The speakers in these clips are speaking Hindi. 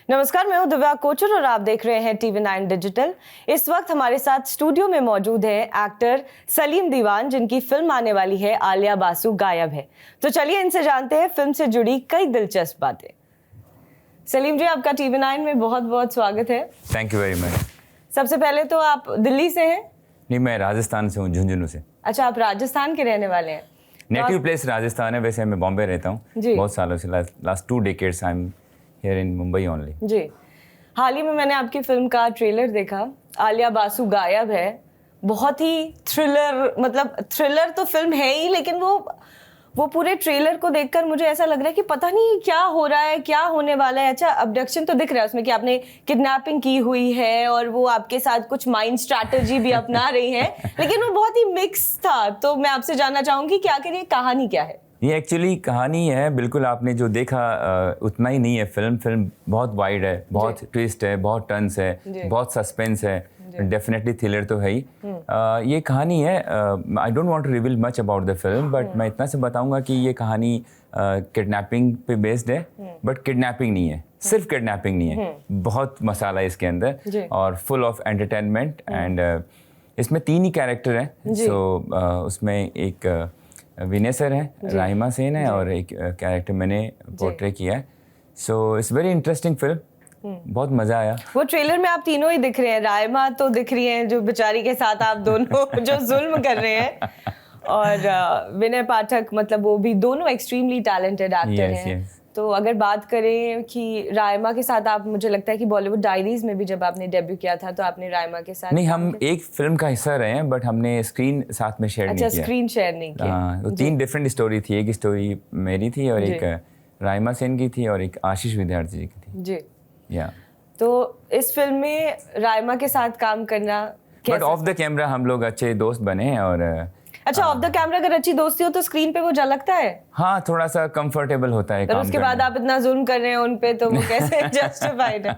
नमस्कार, मैं हूं दिव्या कोचर और आप देख रहे हैं TV9 डिजिटल। इस वक्त हमारे साथ स्टूडियो में मौजूद है एक्टर सलीम दीवान, जिनकी फिल्म आने वाली है आलिया बासु गायब है। तो चलिए इनसे जानते हैं फिल्म से जुड़ी कई दिलचस्प बातें। सलीम जी, आपका TV9 में बहुत बहुत स्वागत है। Thank you very much. सबसे पहले तो आप दिल्ली से हैं? नहीं, मैं राजस्थान से हूँ, झुंझुनू से। अच्छा, आप राजस्थान के रहने वाले हैं? नेटिव प्लेस राजस्थान है, वैसे मैं बॉम्बे रहता हूँ बहुत सालों से। Last 2 decades I am here in Mumbai only. जी, हाल ही में मैंने आपकी फिल्म का ट्रेलर देखा, आलिया बासु गायब है। बहुत ही थ्रिलर, मतलब थ्रिलर तो फिल्म है ही, लेकिन वो पूरे ट्रेलर को देखकर मुझे ऐसा लग रहा है कि पता नहीं क्या हो रहा है, क्या होने वाला है। अच्छा, अब्डक्शन तो दिख रहा है उसमें कि आपने किडनैपिंग की हुई है और वो आपके साथ कुछ माइंड स्ट्रैटेजी भी अपना रही है, लेकिन वो बहुत ही मिक्स था। तो मैं आपसे जानना चाहूंगी कि आखिर ये कहानी क्या है? ये एक्चुअली कहानी है, बिल्कुल आपने जो देखा उतना ही नहीं है। फिल्म बहुत वाइड है, बहुत ट्विस्ट है, बहुत टर्न्स है, बहुत सस्पेंस है, डेफिनेटली थ्रिलर तो है ही। ये कहानी है, I don't want to reveal much about the film, but मैं इतना से बताऊंगा कि ये कहानी किडनैपिंग पे बेस्ड है, बट किडनैपिंग नहीं है, सिर्फ किडनैपिंग नहीं है, बहुत मसाला है इसके अंदर और फुल ऑफ एंटरटेनमेंट। एंड इसमें 3 ही कैरेक्टर हैं। सो उसमें एक विनय सर है, राहिमा सेन है और एक कैरेक्टर मैंने पोर्ट्रे किया है। So it's very interesting film, बहुत मजा आया। वो ट्रेलर में आप तीनों ही दिख रहे हैं। राहिमा तो दिख रही हैं, जो बेचारी के साथ आप दोनों जो जुल्म कर रहे हैं, और विनय पाठक, मतलब वो भी दोनों एक्सट्रीमली टैलेंटेड एक्टर हैं। तो अगर बात करें कि राहिमा के साथ आप, मुझे लगता है कि बॉलीवुड डायरीज में भी जब आपने डेब्यू किया था तो आपने राहिमा के साथ नहीं, हम एक फिल्म का हिस्सा रहे हैं, बट हमने स्क्रीन साथ में शेयर नहीं किया। अच्छा, स्क्रीन शेयर नहीं किया। हाँ, तो 3 डिफरेंट स्टोरी थी। एक स्टोरी मेरी थी और एक राहिमा सेन की थी और एक आशीष विद्यार्थी जी की थी। जी, या तो इस फिल्म में राहिमा के साथ काम करना, बट ऑफ द कैमरा हम लोग अच्छे दोस्त बने हैं। और अच्छा, ऑफ द कैमरा अगर अच्छी दोस्ती हो तो स्क्रीन पे वो झलकता है? हाँ, थोड़ा सा कंफर्टेबल होता है काम उसके बाद आप इतना जुल्म कर रहे हैं उन पे, तो वो कैसे जस्टिफाइड है?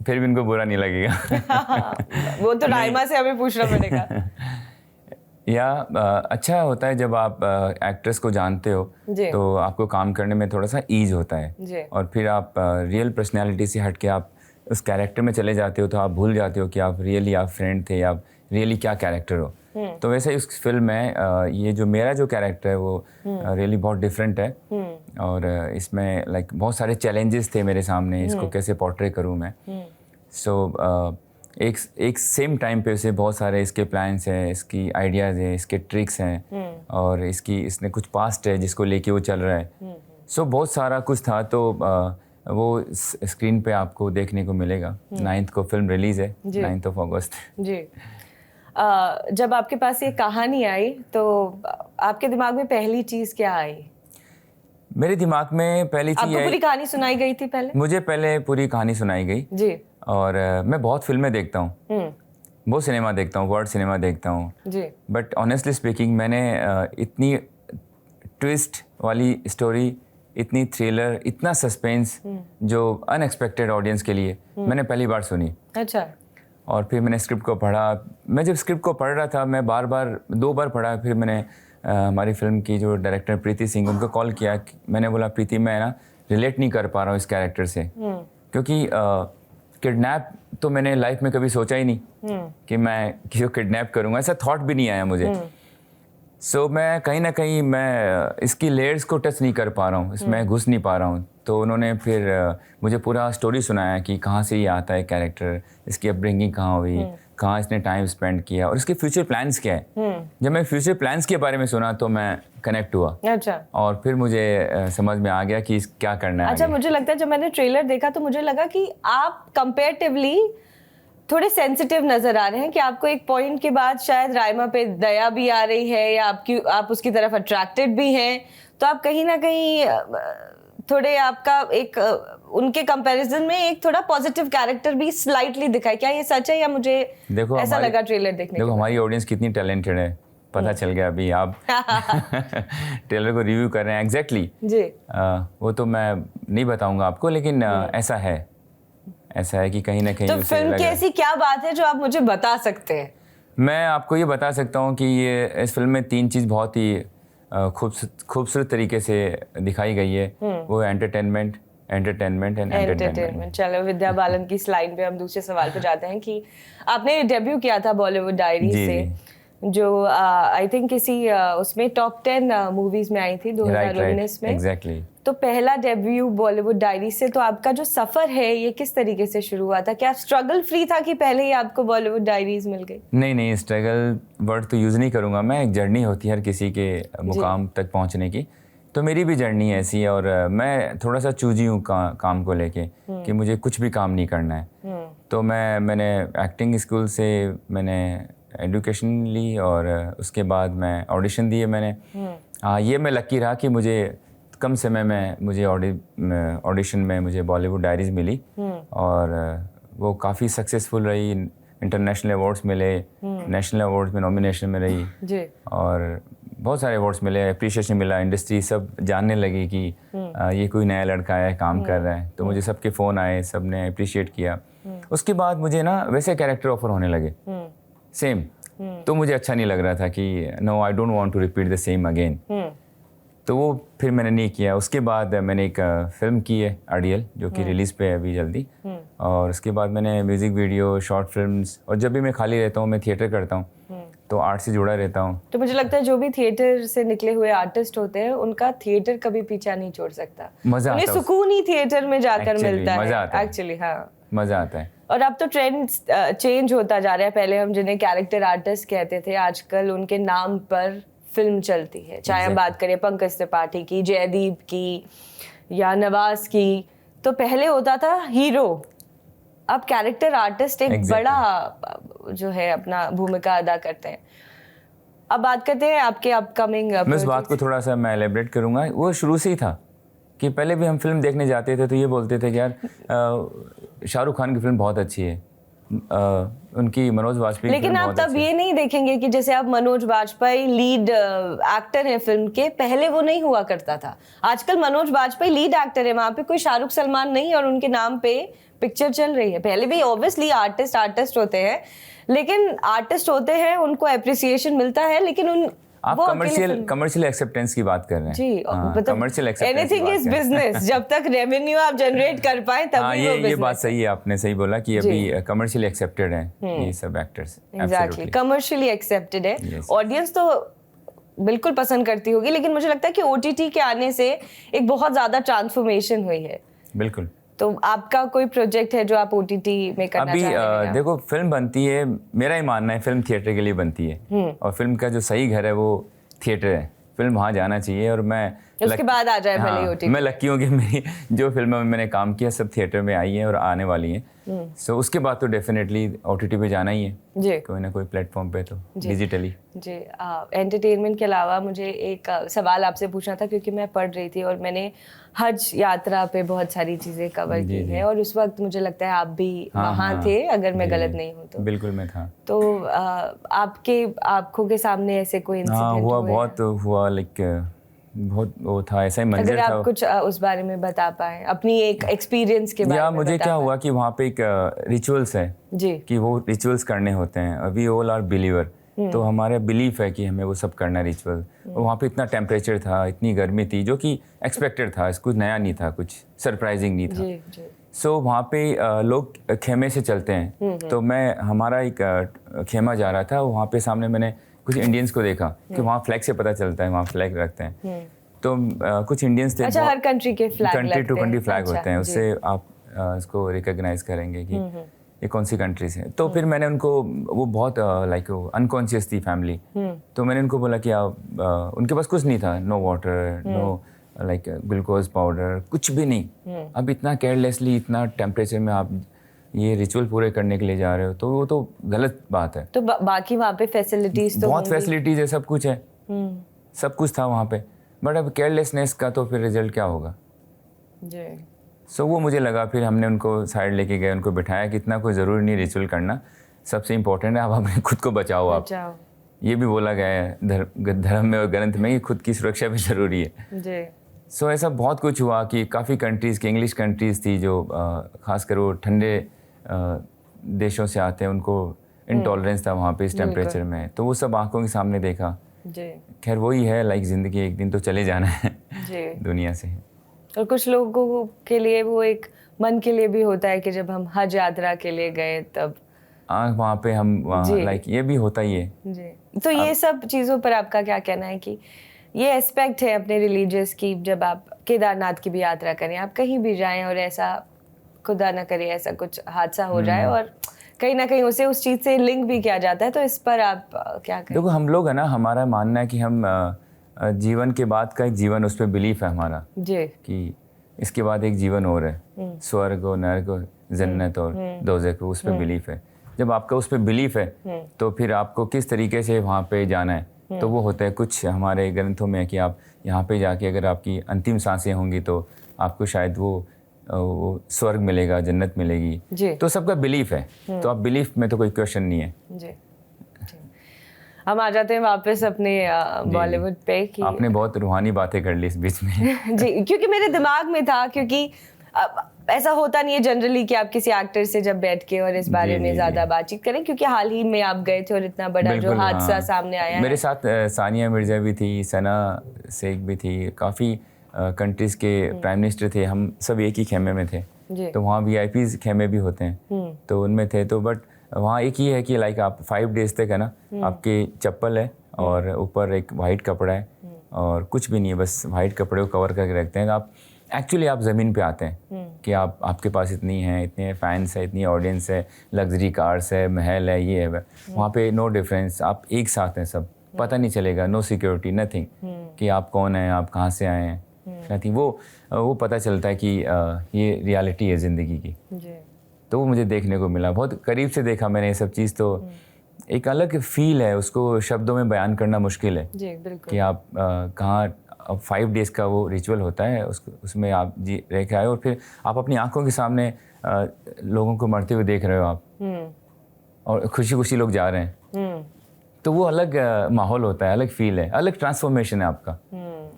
फिर भी उनको बुरा नहीं लगेगा। वो तो राहिमा से हमें पूछना पड़ेगा। या अच्छा होता है जब आप एक्ट्रेस को जानते हो, तो आपको काम करने में थोड़ा सा ईज होता है। और फिर आप रियल पर्सनैलिटी से हट के आप उस कैरेक्टर में चले जाते हो, तो आप भूल जाते हो कि आप रियली आप फ्रेंड थे, आप रियली क्या कैरेक्टर हो। तो वैसे ही उस फिल्म में ये जो मेरा जो कैरेक्टर है वो रियली बहुत डिफरेंट है। और इसमें लाइक बहुत सारे चैलेंजेस थे मेरे सामने, इसको कैसे पोर्ट्रे करूँ मैं। सो एक सेम टाइम पे उसे बहुत सारे इसके प्लान्स हैं, इसकी आइडियाज़ हैं, इसके ट्रिक्स हैं, और इसने कुछ पास्ट है जिसको लेके वो चल रहा है। सो बहुत सारा कुछ था। तो वो स्क्रीन पे आपको देखने को मिलेगा। 9th को फिल्म रिलीज है, 9th of August। जी, जब आपके पास ये कहानी आई तो आपके दिमाग में पहली चीज़ क्या आई? मेरे दिमाग में पहली चीज़, आपको पूरी कहानी सुनाई गई थी पहले? मुझे पहले पूरी कहानी सुनाई गई जी। और मैं बहुत फिल्में देखता हूँ, बहुत सिनेमा देखता हूँ, वर्ल्ड सिनेमा देखता हूँ जी। बट ऑनेस्टली स्पीकिंग मैंने इतनी ट्विस्ट वाली स्टोरी, इतनी थ्रिलर, इतना सस्पेंस जो अनएक्सपेक्टेड ऑडियंस के लिए मैंने पहली बार सुनी। अच्छा। और फिर मैंने स्क्रिप्ट को पढ़ा। मैं जब स्क्रिप्ट को पढ़ रहा था, मैं बार 2 बार पढ़ा। फिर मैंने हमारी फिल्म की जो डायरेक्टर प्रीति सिंह, उनको कॉल किया। मैंने बोला, प्रीति मैं ना रिलेट नहीं कर पा रहा हूँ इस कैरेक्टर से, क्योंकि किडनैप तो मैंने लाइफ में कभी सोचा ही नहीं कि मैं किसी को किडनैप करूँगा, ऐसा थॉट भी नहीं आया मुझे। सो मैं कहीं ना कहीं मैं इसकी लेयर्स को टच नहीं कर पा रहा हूँ, इसमें घुस नहीं पा रहा हूँ। तो उन्होंने फिर मुझे पूरा स्टोरी सुनाया कि कहाँ से ये आता है कैरेक्टर, इसकी अपब्रिंगिंग कहाँ हुई, कहाँ इसने टाइम स्पेंड किया और इसके फ्यूचर प्लान्स क्या है। जब मैं फ्यूचर प्लान्स के बारे में सुना तो मैं कनेक्ट हुआ। अच्छा। और फिर मुझे समझ में आ गया कि क्या करना है। अच्छा, मुझे लगता है जब मैंने ट्रेलर देखा तो मुझे लगा कि आप कंपेरेटिवली थोड़े सेंसिटिव नजर आ रहे हैं, कि आपको एक पॉइंट के बाद शायद राहिमा पे दया भी आ रही है, या आप उसकी तरफ अट्रैक्टेड भी हैं। तो आप कहीं ना कहीं थोड़े, आपका एक उनके कंपैरिजन में एक थोड़ा पॉजिटिव कैरेक्टर भी स्लाइटली दिखा है। क्या ये सच है, या मुझे ऐसा लगा ट्रेलर देखने के बाद? देखो हमारी ऑडियंस कितनी टैलेंटेड है, पता चल गया अभी आप ट्रेलर को रिव्यू कर रहे हैं। एग्जैक्टली जी। वो तो मैं नहीं बताऊंगा आपको, लेकिन ऐसा है कि कहीं ना कहीं। तो फिल्म की ऐसी क्या बात है जो आप मुझे बता सकते हैं? मैं आपको ये बता सकता हूँ कि ये इस फिल्म में 3 चीज़ बहुत ही खूबसूरत तरीके से दिखाई गई है। वो एंटरटेनमेंट, एंटरटेनमेंट एंड एंटरटेनमेंट। चलो विद्या बालन की स्लाइड पे हम दूसरे सवाल पे जाते हैं कि आपने डेब्यू किया था बॉलीवुड डायरी से, जो आई थिंक किसी उसमें टॉप 10 मूवीज में आई थी 2019 में। एग्जैक्टली। तो पहला डेब्यू बॉलीवुड डायरी से, तो आपका जो सफर है ये किस तरीके से शुरू हुआ था? क्या स्ट्रगल फ्री था कि पहले ही आपको बॉलीवुड डायरीज मिल गई? नहीं, स्ट्रगल वर्ड तो यूज़ नहीं करूँगा मैं। एक जर्नी होती है हर किसी के मुकाम तक पहुँचने की, तो मेरी भी जर्नी ऐसी है। और मैं थोड़ा सा चूजी हूँ काम को लेके कि मुझे कुछ भी काम नहीं करना है। तो मैंने एक्टिंग स्कूल से मैंने एजुकेशन ली और उसके बाद मैं ऑडिशन दिए मैंने। ये मैं लकी रहा कि मुझे कम समय में मुझे ऑडिशन में मुझे बॉलीवुड डायरीज मिली और वो काफ़ी सक्सेसफुल रही। इंटरनेशनल अवार्ड्स मिले, नेशनल अवार्ड्स में नॉमिनेशन में रही जी। और बहुत सारे अवार्ड्स मिले, अप्रिशिएशन मिला। इंडस्ट्री सब जानने लगी कि ये कोई नया लड़का है, काम कर रहा है। तो मुझे सबके फ़ोन आए, सब ने अप्रिशिएट किया। उसके बाद मुझे ना वैसे कैरेक्टर ऑफर होने लगे सेम। तो मुझे अच्छा नहीं लग रहा था कि no, I don't want to repeat the same again. तो वो फिर मैंने नहीं किया। उसके बाद मैंने एक फिल्म की है अड़ियल, जो कि रिलीज़ पे है अभी जल्दी। और उसके बाद मैंने म्यूज़िक वीडियो, शॉर्ट फिल्म्स, और जब भी मैं खाली रहता हूँ मैं थिएटर करता हूँ, तो आर्ट से जुड़ा रहता हूँ। तो मुझे लगता है जो भी थिएटर से निकले हुए आर्टिस्ट होते हैं उनका थिएटर कभी पीछा नहीं छोड़ सकता। मज़ा आता है, सुकून ही थिएटर में जाकर मिलता है। मज़ा आता है एक्चुअली हाँ, मज़ा आता है। और अब तो ट्रेंड चेंज होता जा रहा है। पहले हम जिन्हें कैरेक्टर आर्टिस्ट कहते थे, आजकल उनके नाम पर फिल्म चलती है। चाहे हम बात करें पंकज त्रिपाठी की, जयदीप की या नवाज की। तो पहले होता था हीरो, अब कैरेक्टर आर्टिस्ट एक बड़ा जो है अपना भूमिका अदा करते हैं। अब बात करते हैं आपके अपकमिंग। मैं इस बात को थोड़ा सा मैं एलेबरेट करूंगा। वो शुरू से ही था कि पहले भी हम फिल्म देखने जाते थे तो ये बोलते थे कि यार शाहरुख खान की फिल्म बहुत अच्छी है, उनकी मनोज वाजपेयी। लेकिन आप तब ये नहीं देखेंगे कि जैसे आप मनोज वाजपेयी लीड एक्टर है फिल्म के, पहले वो नहीं हुआ करता था। आजकल मनोज वाजपेयी लीड एक्टर है, वहां पे कोई शाहरुख सलमान नहीं और उनके नाम पे पिक्चर चल रही है। पहले भी ऑब्वियसली आर्टिस्ट होते हैं, लेकिन आर्टिस्ट होते हैं उनको एप्रिसिएशन मिलता है, लेकिन उन आप कमर्शियल एक्सेप्टेंस की बात कर रहे हैं जी। Commercial acceptance, anything is business. जब तक रेवेन्यू आप जनरेट कर पाए तभी वो ये बात सही है, आपने सही बोला कि अभी कमर्शियली एक्सेप्टेड है ये सब एक्टर्स। एग्जैक्टली, कमर्शियली एक्सेप्टेड है। ऑडियंस तो बिल्कुल पसंद करती होगी, लेकिन मुझे लगता है कि OTT के आने से एक बहुत ज्यादा ट्रांसफॉर्मेशन हुई है। बिल्कुल। तो आपका कोई प्रोजेक्ट है जो आप OTT में करना चाहते हैं? अभी देखो, फिल्म बनती है, मेरा ही मानना है फिल्म थिएटर के लिए बनती है, और फिल्म का जो सही घर है वो थिएटर है। फिल्म वहाँ जाना चाहिए, और मैं उसके बाद आ जाए भले OTT। मैं लकी हूँ कि मेरी जो फिल्मों में मैंने काम किया सब थिएटर में आई हैं और आने वाली हैं। सो उसके बाद तो डेफिनेटली OTT पे जाना ही है जी, कोई ना कोई प्लेटफॉर्म पे, तो डिजिटली जी। एंटरटेनमेंट के अलावा मुझे एक सवाल आपसे पूछना था, क्योंकि मैं पढ़ रही थी और मैंने हज यात्रा पे बहुत सारी चीज़ें कवर की है, और उस वक्त मुझे लगता है आप भी वहाँ थे, अगर मैं गलत नहीं हूँ तो। बिल्कुल मैं था। तो आपके आँखों के सामने ऐसे कोई इंसिडेंट हुआ? बहुत हुआ, लाइक बहुत वो था, ऐसा ही मंजर था। अगर आप कुछ उस बारे में बता पाए, अपनी एक एक्सपीरियंस के बारे में। मुझे क्या हुआ कि वहाँ पे एक रिचुअल्स है जी, कि वो रिचुअल्स करने होते हैं। वी ऑल आर बिलीवर, तो हमारा बिलीफ है कि हमें वो सब करना है रिचुअल। वहाँ पे इतना टेम्परेचर था, इतनी गर्मी थी, जो कि एक्सपेक्टेड था, कुछ नया नहीं था, कुछ सरप्राइजिंग नहीं था। सो वहाँ पे लोग खेमे से चलते हैं, तो हमारा एक खेमा जा रहा था, वहाँ पे सामने मैंने कुछ इंडियंस को देखा कि वहाँ फ्लैग से पता चलता है, वहाँ फ्लैग रखते हैं। तो कुछ इंडियंस थे। अच्छा, हर कंट्री के flag, country to country flag होते हैं, उससे आप इसको रिकॉग्नाइज करेंगे कि ये कौन सी कंट्री से। तो फिर मैंने उनको, वो बहुत लाइक अनकॉन्शियस थी फैमिली, तो मैंने उनको बोला कि आप उनके पास कुछ नहीं था, no water, no like glucose powder, कुछ भी नहीं। अब इतना केयरलेसली, इतना टेम्परेचर में आप ये रिचुअल पूरे करने के लिए जा रहे हो, तो वो तो गलत बात है। तो बाकी वहाँ पे फैसिलिटीज तो बहुत फैसिलिटीज है, सब कुछ है, सब कुछ था वहाँ पे, बट अब केयरलेसनेस का तो फिर रिजल्ट क्या होगा जी। सो वो मुझे लगा, फिर हमने उनको साइड लेके गए, उनको बिठाया कि इतना कोई ज़रूरी नहीं रिचुअल करना, सबसे इम्पोर्टेंट है आप अपने खुद को बचाओ। आप ये भी बोला गया है धर्म में और ग्रंथ में कि खुद की सुरक्षा भी ज़रूरी है जी। सो ऐसा बहुत कुछ हुआ कि काफ़ी कंट्रीज़ की, इंग्लिश कंट्रीज़ थी जो खासकर वो ठंडे देशों से आते हैं, उनको इंटॉलरेंस था वहाँ पे इस टेम्परेचर में, तो वो सब आंखों के सामने देखा। खैर वही है, लाइक ज़िंदगी एक दिन तो चले जाना है दुनिया से। और कुछ लोगों के लिए वो एक मन के लिए भी होता है कि जब हम हज यात्रा के लिए गए तब वहाँ पे हम लाइक ये भी होता ही है जी। तो ये सब चीज़ों पर आपका क्या कहना है कि ये एस्पेक्ट है अपने रिलीजियस की, जब आप केदारनाथ की भी यात्रा करें, आप कहीं भी जाएं और ऐसा खुदा ना करे ऐसा कुछ हादसा हो जाए और कहीं ना कहीं उसे उस चीज़ से लिंक भी किया जाता है, तो इस पर आप क्या कहें? देखो हम लोग है ना, हमारा मानना है कि हम जीवन के बाद का एक जीवन, उस पर बिलीफ है हमारा जी कि इसके बाद एक जीवन और है, स्वर्ग और नरक और जन्नत और दोज़ख, उस पर बिलीफ है। जब आपका उस पर बिलीफ है तो फिर आपको किस तरीके से वहाँ पे जाना है, तो वो होता है कुछ हमारे ग्रंथों में कि आप यहाँ पे जाके अगर आपकी अंतिम सांसें होंगी तो आपको शायद वो स्वर्ग मिलेगा, जन्नत मिलेगी। तो सबका बिलीफ है, तो आप बिलीफ में तो कोई क्वेश्चन नहीं है जी। हम आ जाते हैं वापस अपने बॉलीवुड पे कि आपने बहुत रूहानी बातें कर ली इस बीच में जी, क्योंकि मेरे दिमाग में था, क्योंकि ऐसा होता नहीं है जनरली कि आप किसी एक्टर से जब बैठ के और इस बारे में ज्यादा बातचीत करें, क्योंकि हाल ही में आप गए थे और इतना बड़ा जो हादसा सामने आया मेरे साथ सानिया मिर्जा भी थी, सना शेख भी थी, काफ़ी कंट्रीज़ के प्राइम मिनिस्टर थे, हम सब एक ही खेमे में थे। तो वहाँ VIPs खेमे भी होते हैं, तो उनमें थे। तो बट वहाँ एक ही है कि लाइक आप 5 डेज़ तक है ना, आपकी चप्पल है और ऊपर एक वाइट कपड़ा है और कुछ भी नहीं है, बस वाइट कपड़े को कवर करके रखते हैं। आप एक्चुअली आप ज़मीन पे आते हैं कि आपके पास इतनी है, इतने फैंस है, इतनी ऑडियंस है, लग्जरी कार्स है, महल है, ये है वहाँ पे नो डिफरेंस, आप एक साथ हैं, सब पता नहीं चलेगा, नो सिक्योरिटी, नथिंग कि आप कौन हैं, आप कहाँ से आए हैं, नथिंग। वो पता चलता है कि ये रियलिटी है ज़िंदगी की। तो वो मुझे देखने को मिला, बहुत करीब से देखा मैंने ये सब चीज़। तो एक अलग फील है, उसको शब्दों में बयान करना मुश्किल है जी, बिल्कुल। कि आप कहाँ 5 डेज़ का वो रिचुअल होता है, उसमें आप जी रह के आए और फिर आप अपनी आंखों के सामने लोगों को मरते हुए देख रहे हो आप, और खुशी खुशी लोग जा रहे हैं। तो वो अलग माहौल होता है, अलग फील है, अलग ट्रांसफॉर्मेशन है आपका।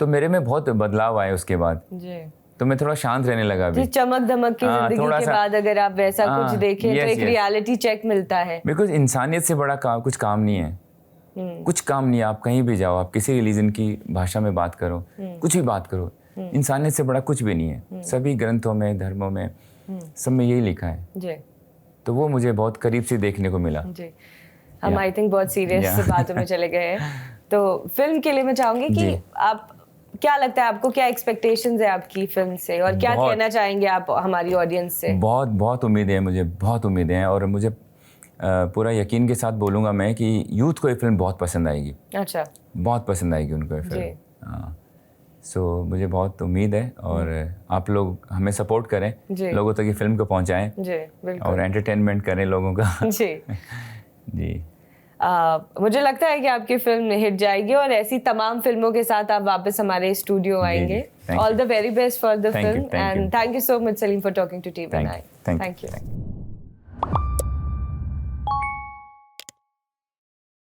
तो मेरे में बहुत बदलाव आए उसके बाद जी। तो मैं थोड़ा शांत रहने लगा भी। चमक दमक की जिंदगी के बाद अगर आप वैसा कुछ देखें तो एक रियलिटी चेक मिलता है। बिकॉज इंसानियत से बड़ा कुछ काम नहीं है, कुछ काम नहीं है। आप कहीं भी जाओ, आप किसी रिलीजन की भाषा में बात करो, कुछ भी बात करो, इंसानियत से बड़ा कुछ भी नहीं है। सभी ग्रंथों में, धर्मों में, सब में यही लिखा है जी। तो वो मुझे बहुत करीब से देखने को मिला जी। हम आई थिंक बहुत सीरियस बातों में चले गए हैं। तो फिल्म के लिए मैं चाहूंगी कि आप क्या लगता है आपको, क्या एक्सपेक्टेशंस है आपकी फिल्म से और क्या कहना चाहेंगे आप हमारी ऑडियंस से? बहुत उम्मीदें हैं मुझे, बहुत उम्मीदें हैं, और मुझे पूरा यकीन के साथ बोलूँगा मैं कि यूथ को ये फिल्म बहुत पसंद आएगी। अच्छा, बहुत पसंद आएगी उनको ये फिल्म। हाँ, सो मुझे बहुत उम्मीद है, और आप लोग हमें सपोर्ट करें, लोगों तक ये फिल्म को पहुँचाएँ और एंटरटेनमेंट करें लोगों का जी जी। मुझे लगता है कि आपकी फिल्म हिट जाएगी और ऐसी तमाम फिल्मों के साथ आप वापस हमारे स्टूडियो आएंगे। All the very best for the film, and thank you so much Salim for talking to TV nine. Thank you.